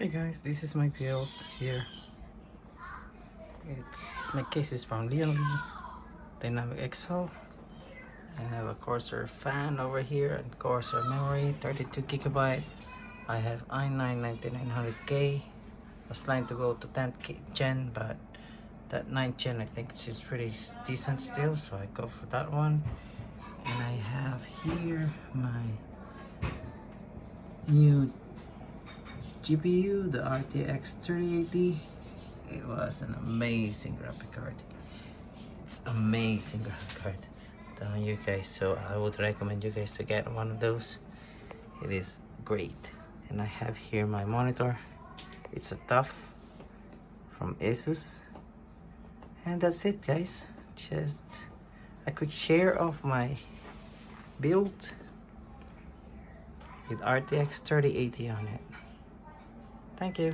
Hey guys, this is my build here. My case is from Lee Dynamic XL. I have a Corsair fan over here and Corsair memory, 32 gigabyte. I have i9-9900K. I was planning to go to 10th gen, but that 9th gen I think seems pretty decent still, so I go for that one. And I have here my new GPU, the RTX 3080. It was an amazing graphic card. It's amazing graphic card. Telling you guys, so I would recommend you guys to get one of those. It is great. And I have here my monitor. It's a TUF from Asus. And that's it, guys. Just a quick share of my build with RTX 3080 on it. Thank you.